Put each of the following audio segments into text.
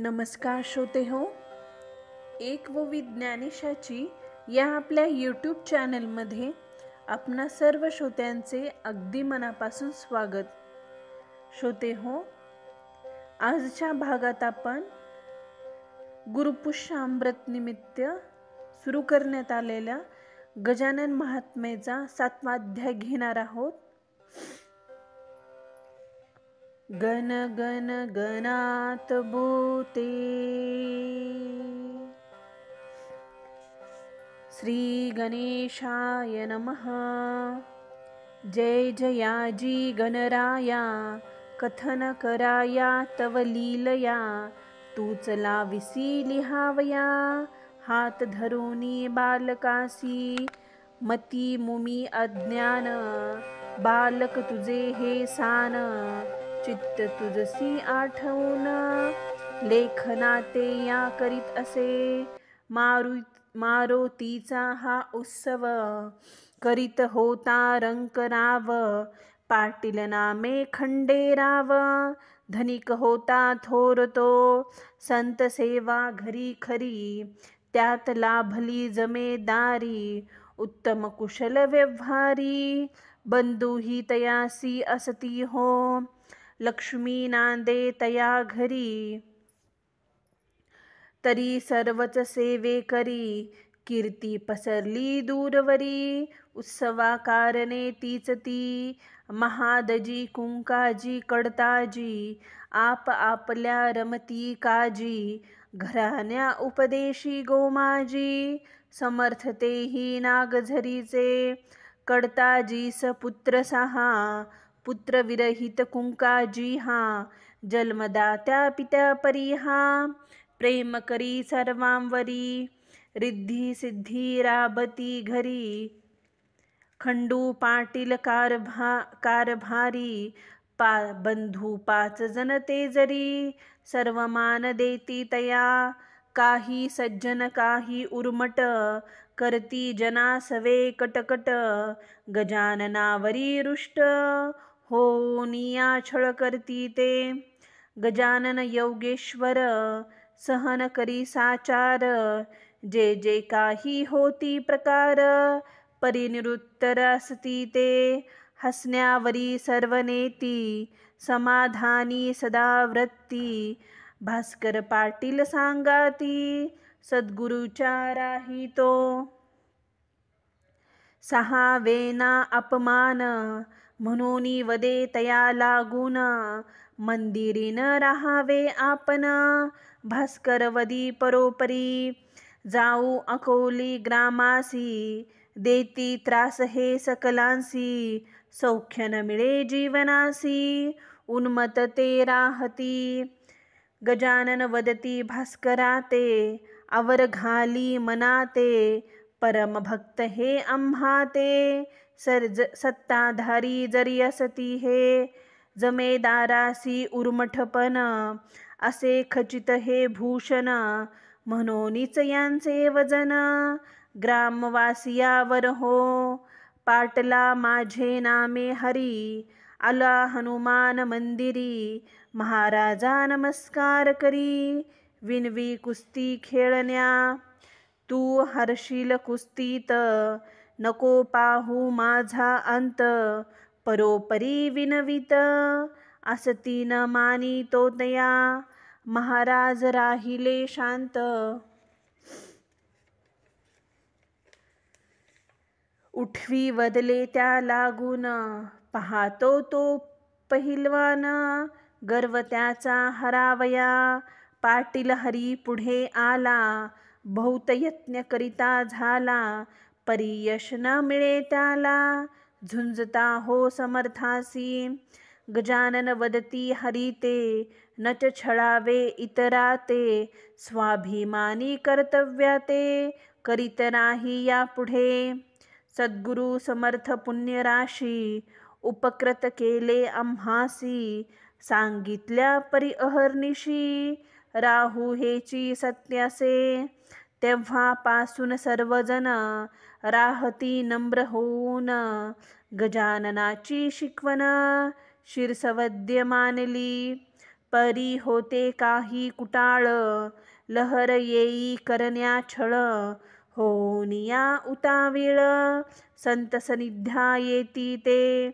नमस्कार श्रोते हो, एक व विज्ञानिशाची या आपल्या यूट्यूब चॅनलमध्ये आपणा सर्व श्रोत्यांचे अगदी मनापासून स्वागत. श्रोते हो, आजच्या भागात आपण गुरुपुष्यामृत निमित्त सुरू करण्यात आलेल्या गजानन महात्म्येचा 7वा अध्याय घेणार आहोत. गण गण गणात भूते श्री गणेशाय नमः. जय जयाजी गणराया कथन कराया तव लीलया. तूच लाविसी लिहावया हात धरुनी बालकासी. मती मुमी अज्ञान बालक तुझे हे सान. चित्त तुझसी आठवून लेखना ते या करीत असे. मारुतीचा हा उत्सव करीत होता रंकराव. पाटील नामे खंडेराव धनिक होता थोर तो. संत सेवा घरी खरी त्यात लाभली जमेदारी. उत्तम कुशल व्यवहारी बंधूही तयासी असती हो. लक्ष्मी नांदे तया घरी तरी सर्वच सेवे करी. कीर्ती पसरली दूरवरी उत्सवा कारणे तीच ती. महादजी कुंकाजी कडताजी आप आपल्या रमती काजी. घराण्या उपदेशी गोमाजी समर्थ तेही नागझरीचे. कडताजीस पुत्र 6 पुत्र विरहित कुंकाजी हा. जन्मदात्या पित्या परी हा प्रेम करी सर्वांवरी. रिद्धी सिद्धी राबती घरी खंडू पाटील कारभारी. बंधू 5 जण ते जरी सर्व मान देती तया. काही सज्जन काही उर्मट करती जना सवे कटकट. गजाननावरी रुष्ट होनिया छळ करती ते. गजानन योगेश्वर सहन करी साचार. जे जे काही होती प्रकार परिनिरुत्तर असती ते. हसण्यावरी सर्व नेती समाधानी सदा वृत्ती. भास्कर पाटील सांगाती सद्गुरूच्या राही तो. 6 वेना अपमान म्हणून वदे तया लागून. मंदिरीन राहावे आपण भास्करवदी परोपरी. जाऊ अकोली ग्रामासी देती त्रास हे सकलांसी. सौख्य न मिळे जीवनासी उन्मत ते राहती. गजानन वदती भास्करा ते आवर घाली मनाते. परम भक्त हे आम्हा ते सत्ताधारी जरी असती हे. जमेदारासी उर्मठपण असे खचित हे भूषण. म्हणूनच यांचे वजन ग्रामवासियावर हो. पाटला माझे नामे हरी आला हनुमान मंदिरी. महाराजा नमस्कार करी विनवी कुस्ती खेळण्या. तू हरशील कुस्तीत नको पाहू माझा अंत. परोपरी विनवित असती न मानी तो तया. महाराज राहिले शांत. उठवी वदले त्या लागून पाहतो तो पहिलवान. गर्व त्याचा हरावया पाटील हरी पुढे आला. बहुत यत्न करिता झाला परी यश न मिळे त्याला. झुंजता हो समर्थासी गजानन वदती हरी ते. नच छळावे इतरा ते स्वाभिमानी कर्तव्या ते. करीत नाही या पुढे सद्गुरु समर्थ पुण्यराशी. उपकृत केले आम्हासी सांगितल्या परी अहर्निशी. राहू हेची सत्यासे तेव्हापासून सर्वजण राहती नम्र होऊन. गजाननाची शिकवण शिरसवद्य मानली. परी होते काही कुटाळ, लहर येई करण्या छळ. होनिया उतावीळ, संत सनिध्या येती ते.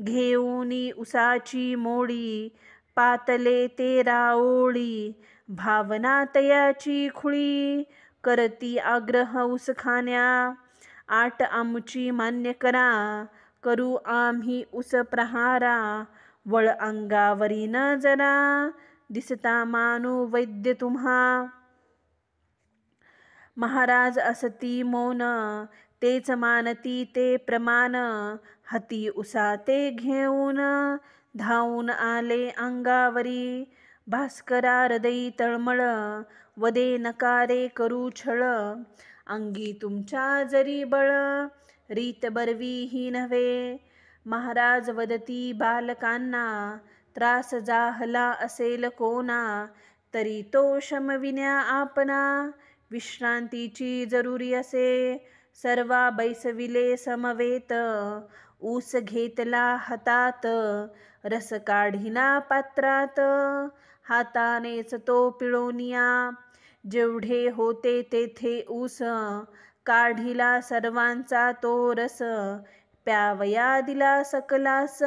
घेऊनी उसाची मोडी, पातले ते राओळी. भावना तयाची खुळी, करती आग्रह ऊस खाण्या. आट आमची मान्य करा, करू आम्ही ऊस प्रहारा. वळ अंगावरी न जरा, दिसता मानू वैद्य तुम्हा. महाराज असती मौन, तेच मानती ते प्रमाण. हाती उसा ते घेऊन, धावून आले अंगावरी. भास्करा हृदयी तळमळ, वदे नकारे करू छळ. अंगी तुमच्या जरी बळ, रीत बरवी ही नव्हे. महाराज वदती बालकांना, त्रास जाहला असेल कोणा. तरी तो शमविण्या आपणा, विश्रांतीची जरुरी असे. सर्वा बैसविले समवेत, ऊस घेतला हातात. रस काढिला पात्रात, हातानेच तो पिळोनिया. जेवढे होते तेथे ऊस, काढिला सर्वांचा तो रस. प्यावया दिला सकलास,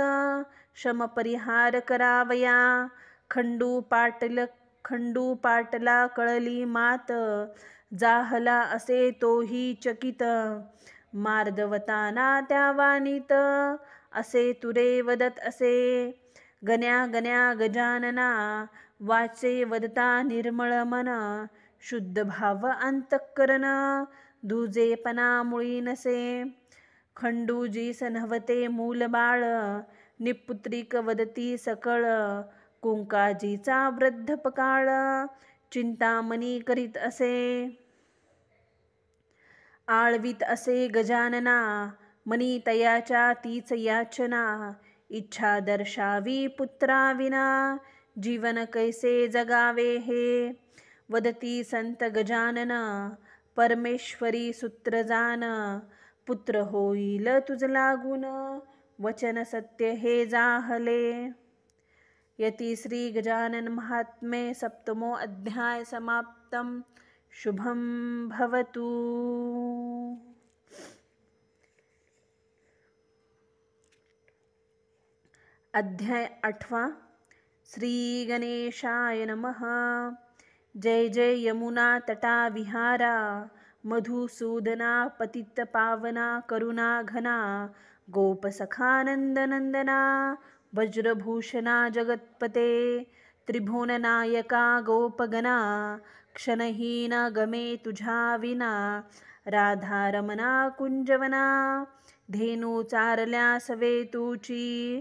श्रम परिहार करावया. खंडू पाटला कळली मात, जाहला असे तोही चकित. मार्दवताना त्या वाणीत, असे तुरे वदत असे. गण्या गण्या गजानना, वाचे वदता निर्मळ मन. शुद्ध भाव अंतःकरण, दुजेपणा मुळी नसे. खंडूजीस नव्हते मूल बाळ, निपुत्रिक वदती सकळ. कुंकाजीचा वृद्धपकाळ, चिंतामणी करीत असे. आळवीत असे गजानना, मनी तयाच्या तीच याचना. इच्छा दर्शावी पुत्राविना, जीवन कैसे जगावे हे. वदती संत गजानन, परमेश्वरी सूत्र जान. पुत्र होईल तुझ लागून, वचन सत्य हे जाहले. यती श्री गजानन महात्म्ये सप्तमो अध्याय समाप्तम. शुभम भवतु. अध्याय 8. श्री गणेशाय नमः. जय जय यमुना तटा विहारा, मधुसूदना पतित पावना करुणा घना. गोपसखानंद नंदना, वज्रभूषणा जगत्पते. त्रिभुवननायका गोपगणा, क्षणहीन गमे तुझ्या विना. राधारमणा कुंजवना, धेनू चारल्या सवेतूची.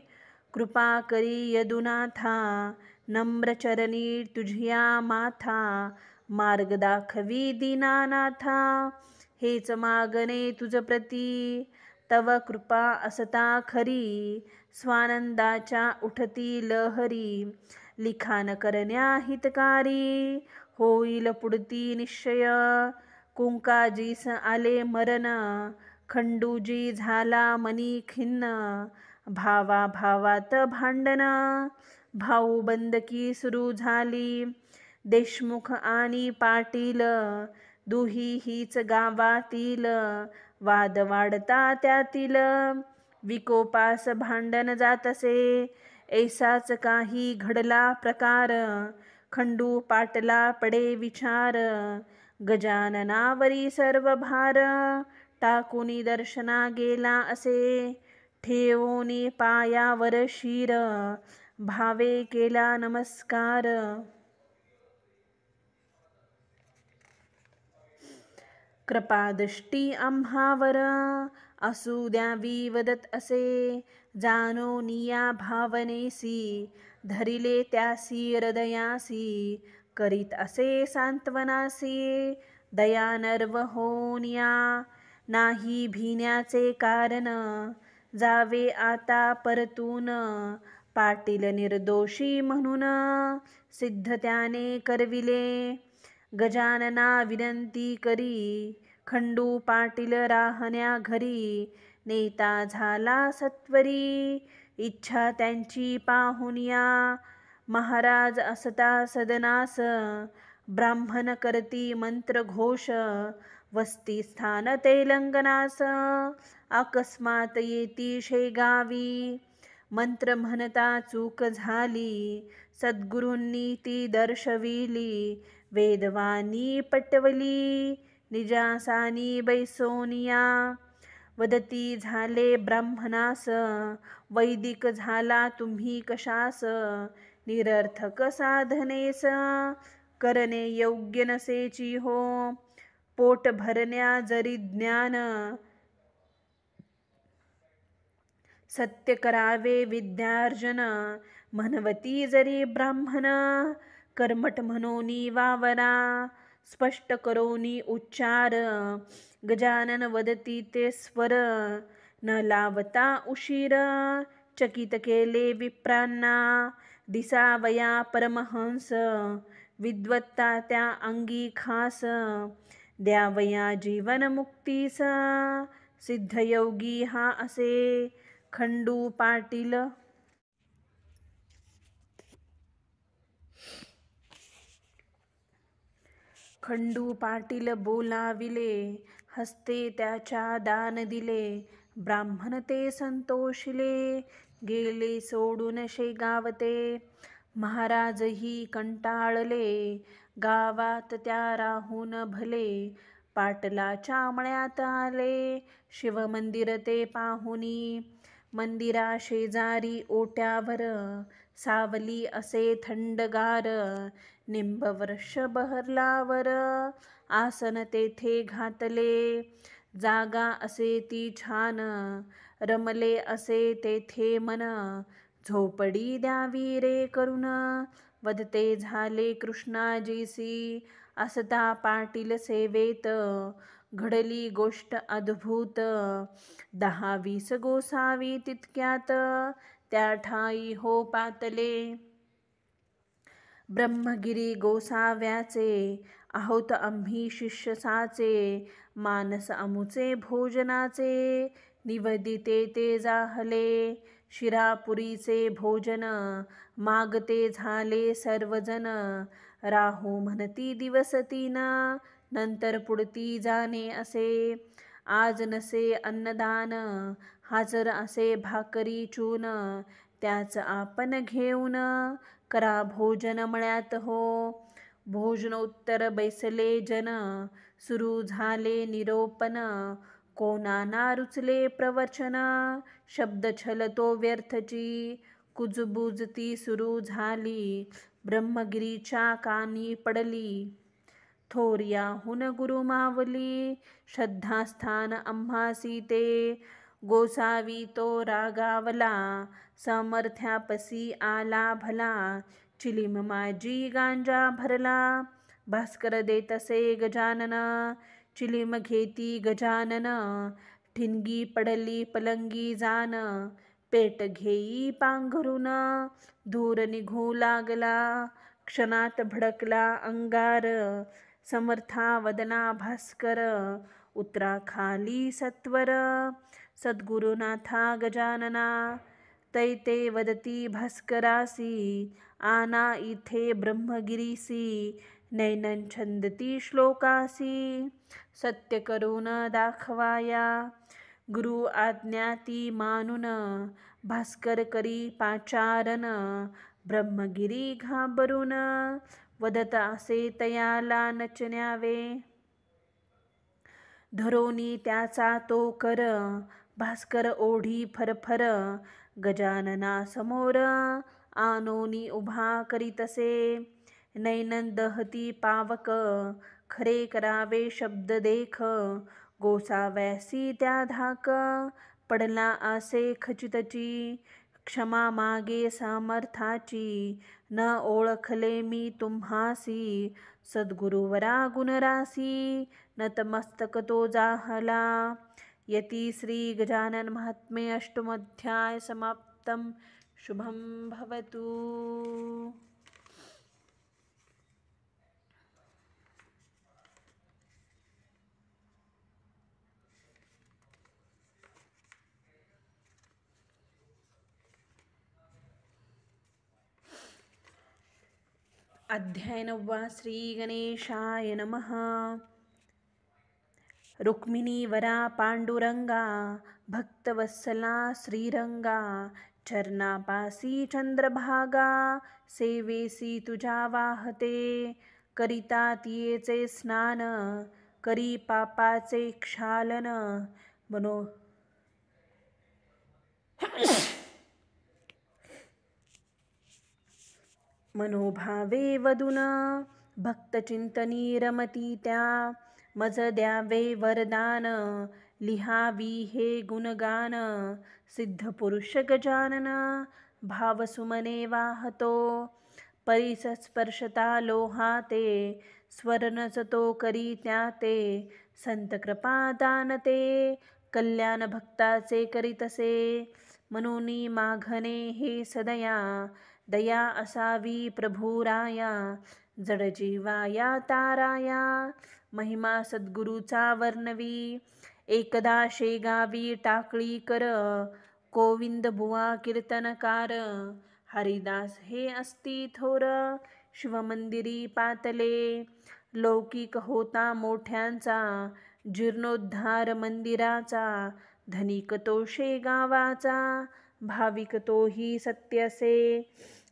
कृपा करी यदुनाथा, नम्रचरणी तुझिया माथा. मार्ग दाखवी दीनानाथा, हेच मागणे तुझ प्रती. तव कृपा असता खरी, स्वानंदाच्या उठती लहरी. लिखाण करण्या हितकारी, होईल पुढती निश्चय. कुंकाजीस आले मरण, खंडूजी झाला मनी खिन्न. भावा भावात भांडण, भाऊ बंदकी सुरू झाली. देशमुख आणि पाटील, दुही हीच गावातील. वाद वाढता त्यातील, विकोपास भांडण जातसे. ऐसाच काही घडला प्रकार, खंडू पाटला पडे विचार. गजाननावरी सर्व भार, टाकुनी दर्शना गेला असे. ठेवोनी पायावर शिर, भावे केला नमस्कार. कृपादृष्टी आम्हावर, असू द्यावी वदत असे. जाणो निया भावनेसी, धरिले त्यासी हृदयासी. करीत असे सांत्वनासी, दया नर्व होनिया. नाही भिण्याचे कारण, जावे आता परतून. पाटील निर्दोषी म्हणून, सिद्ध त्याने करविले. गजानना विनंती करी, खंडू पाटील राहण्या घरी. नेता झाला सत्वरी, इच्छा त्यांची पाहुनिया. महाराज असता सदनास ब्राह्मण करती मंत्र घोष वस्ती स्थान तेलंगनास अकस्मात येती शेगावी मंत्र म्हणता चूक झाली सद्गुरूंनी ती दर्शविली वेदवाणी पटवली निजासानी बैसोनिया वदती झाले ब्राह्मणास वैदिक झाला तुम्ही कशास निरर्थक साधनेस करणे योग्य नसेची हो पोट भरण्या जरी ज्ञान सत्य करावे विद्यार्जन म्हणवती जरी ब्राह्मण कर्मठ म्हणोनी वावरा स्पष्ट करोनी उच्चार गजानन वदती ते स्वर न लावता उशीर चकित केले विप्रांना दिसावया परमहंस विद्वत्ता त्या अंगी खास द्यावया जीवन मुक्तीस सिद्धयोगी हा असे खंडू पाटील बोलाविले हस्ते त्याच्या दान दिले ब्राह्मण ते संतोषिले गेले सोडून शेगावते महाराजही कंटाळले गावात त्या राहून भले पाटलाच्या मळ्यात आले शिवमंदिर ते पाहुनी मंदिरा शेजारी ओट्यावर सावली असे थंडगार निंबवर्ष बहरलावर आसन तेथे घातले जागा असे ती छान रमले असे तेथे मन झोपडी द्यावी रे करून वदते झाले कृष्णाजीसी असता पाटील सेवेत घडली गोष्ट अद्भुत 10-20 गोसावी तितक्यात त्या ठाई हो पातले ब्रह्मगिरी गोसाव्याचे आहोत आम्ही शिष्य साचे मानस अमुचे भोजनाचे निवदिते ते जाहले शिरापुरीचे भोजन मागते झाले सर्वजण राहू म्हणती दिवस 3 नंतर पुढती जाणे असे आज नसे अन्नदान हाजर असे भाकरी चून त्याच आपण घेऊन करा भोजन मळ्यात हो भोजनोत्तर बैसले जन सुरू झाले निरोपन कोणाना रुचले प्रवचन शब्द छलतो व्यर्थची कुजबुज ती सुरू झाली ब्रह्मगिरीच्या कानी पडली थोर्याहून गुरु मावली श्रद्धास्थान आम्हासी ते गोसावी तो रागावला समर्थ्यापसी आला भला चिलीम माझी गांजा भरला भास्कर देतसे गजानन चिलीम घेती गजानन ठिणगी पडली पलंगी जान पेट घेई पांघरून धूर निघू लागला क्षणात भडकला अंगार समर्था वदना भास्कर उतरा खाली सत्वर सद्गुरुनाथा गजानना तैते वदती भास्करासी आना इथे ब्रह्मगिरीसी नैनन छंदती श्लोकासी सत्य करून दाखवाया गुरु आज्ञा ती मानून भास्कर करी पाचारण ब्रह्मगिरी घाबरून वदत असे तयाला नचन्यावे धरोनी त्याचा तो कर भास्कर ओढी फरफर गजानना समोर आनोनी उभा करीतसे नैनन दहती पावक खरे करावे शब्द देख गोसाव्यासी त्या धाक पडला असे खचितची क्षमा मागे समर्थाची न ओळखले मी तुम्हासी सद्गुरुवरा गुणरासी नतमस्तक तो जाहला यती श्री गजानन महात्म्ये अष्टमोध्याय समाप्तम शुभम भवतु। अध्याय 9 श्री गणेशाय नमः. रुक्मिणीवरा पांडुरंगा भक्तवत्सला श्रीरंगा चरणापासी चंद्रभागा सेवेसी तुझा वाहते करिता तियेचे स्नान करी पापाचे क्षालन मनोभावे वदुन भक्तचिंतनी रमती त्या मज द्यावे वरदान लिहावी हे गुणगान सिद्ध पुरुष गजानन भावसुमने वाहतो परिसस्पर्शता लोहाते स्वरनच तो करी त्या ते संत कृपा दानते कल्याण भक्ताचे करीतसे मनोनी माघने हे सदया दया असावी प्रभुराया जडजीवाया ताराया महिमा सद्गुरूचा वर्णवी एकदा शेगावी टाकळी कर गोविंद बुवा कीर्तनकार हरिदास हे असती थोर शिवमंदिरी पातले लौकिक होता मोठ्यांचा जीर्णोद्धार मंदिराचा धनिक तो शेगावाचा भाविक तोही सत्यसे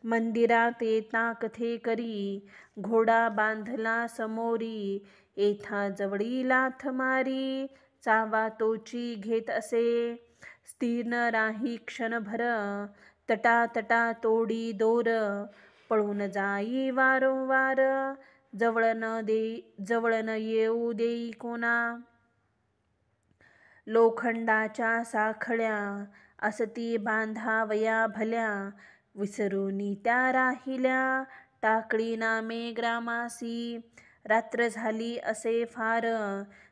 मंदिरात येता कथे करी घोडा बांधला समोरी येथा जवळी लाथ मारी चावा तोची घेत असे स्थिर न राही क्षणभर तटा तोडी दोर पळून जाई वारंवार जवळ न येऊ देई कोणा लोखंडाच्या साखळ्या असती बांधावया भल्या विसरूनी त्या राहिल्या टाकळी नामे ग्रामासी रात्र झाली असे फार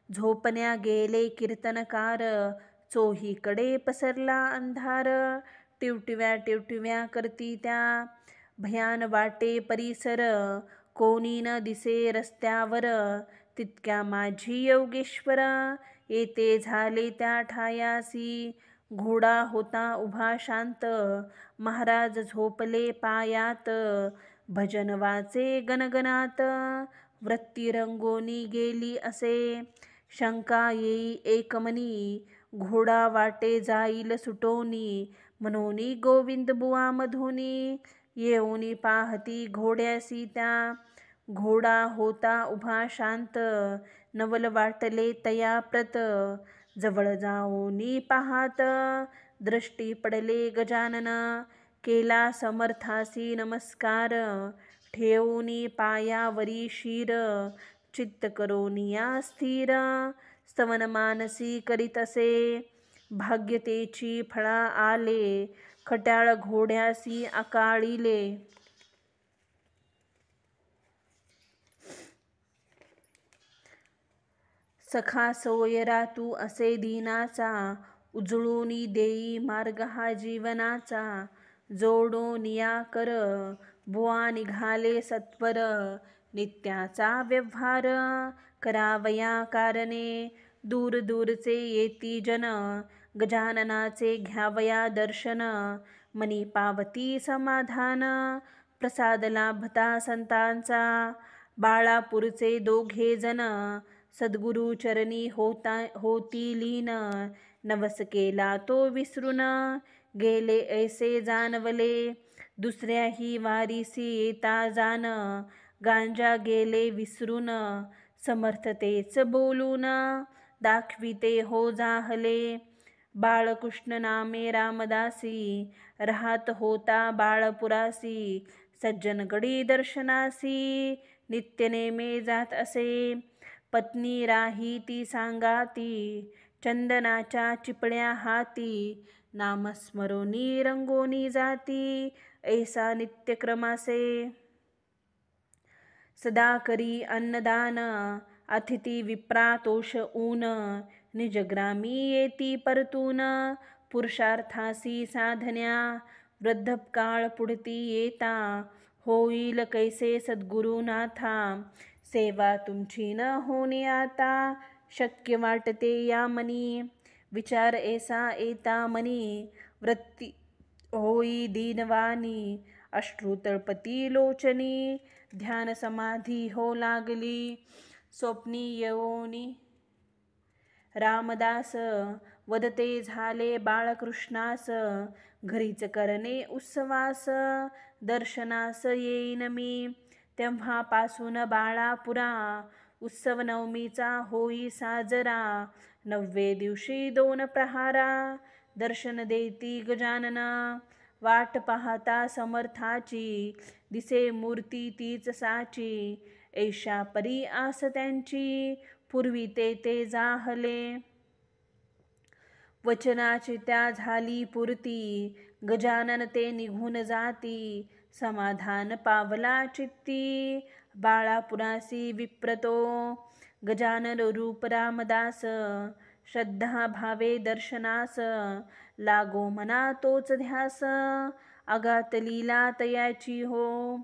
झोपण्या गेले कीर्तनकार चोहीकडे पसरला अंधार टिवटिव्या करती त्या भयान वाटे परिसर कोणी न दिसे रस्त्यावर तितक्या माझी योगेश्वर येते झाले त्या ठायासी घोडा होता उभा शांत महाराज झोपले पायात भजन वाचे गणगणात वृत्ती रंगोनी गेली असे शंका येई एकमनी घोडा वाटे जाईल सुटोनी मनोनी गोविंद बुवा मधुनी येऊनी पाहती घोड्यासी त्या घोडा होता उभा शांत नवल वाटले तया प्रत जवळ जाऊनी पाहात दृष्टी पडले गजानन केला समर्थासी नमस्कार ठेवूनी पायावरी शिर चित्त करोनिया स्थिर स्तवन मानसी करीतसे भाग्यतेची फळा आले खट्याळ घोड्यासी अकाळीले सखा सोयरा तू असे दीनाचा उजळूनी देई मार्ग हा जीवनाचा जोडोनिया कर बुवा निघाले सत्वर नित्याचा व्यवहार करावया कारणे दूरचे येती जन गजाननाचे घ्यावया दर्शन मनी पावती समाधान प्रसाद लाभता संतांचा बाळापूरचे दोघे जण सद्गुरु चरणी होती लीन नवस केला तो विसरून गेले ऐसे जाणवले दुसऱ्याही वारीसी येता जाण गांजा गेले विसरून समर्थतेच बोलून दाखविते हो जाहले बाळकृष्ण नामे रामदासी राहत होता बाळपुरासी सज्जनगडी दर्शनासी नित्यनेमे जात असे पत्नी राही ती सांगाती चंदनाच्या चिपळ्या हाती नामस्मरोनी रंगोनी जाती ऐसा नित्यक्रमासे सदा करी अन्नदान अतिथी विप्रातोष ऊन निजग्रामी येती परतून पुरुषार्थासी साधन्या वृद्धकाळ पुढती येता होईल कैसे सद्गुरुनाथा सेवा तुमची न होणे आता शक्य वाटते या मनी विचार ऐसा येता मनी वृत्ती होई दीनवानी अश्रू तळपती लोचनी, ध्यान समाधी हो लागली, स्वप्नी येऊनी रामदास वदते झाले बाळकृष्णास, घरीच करणे उत्सवास, दर्शनास येईन मी, तेव्हापासून बाळापुरा, उत्सव नवमीचा होई साजरा, 9वे दिवशी 2 प्रहारा, दर्शन देती गजानना, वाट पाहता समर्थाची, दिसे मूर्ती तीच साची, ऐशा परी आस त्यांची, पूर्वी ते जाहले, वचनाची त्या झाली पूर्ती, गजानन ते निघून जाती, समाधान पावला चित्ती, बाळापुरासी विप्रतो, गजानन रूप रामदास, श्रद्धा भावे दर्शनास, लागो मना तोच ध्यास, अगात लीला तयाची हो.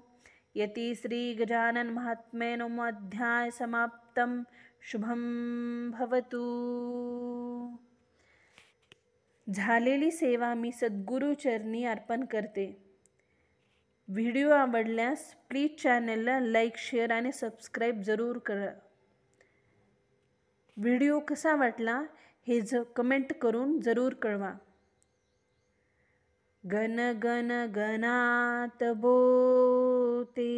यती श्री गजानन महात्म्ये अध्याय समाप्तम. शुभम भवतु. झालेली सेवा मी सद्गुरू चरणी अर्पण करते. व्हिडिओ आवडल्यास प्लीज चॅनलला लाईक, शेअर आणि सबस्क्राईब जरूर करा. व्हिडिओ कसा वाटला हे कमेंट करून जरूर कळवा. गण गण गणात बोते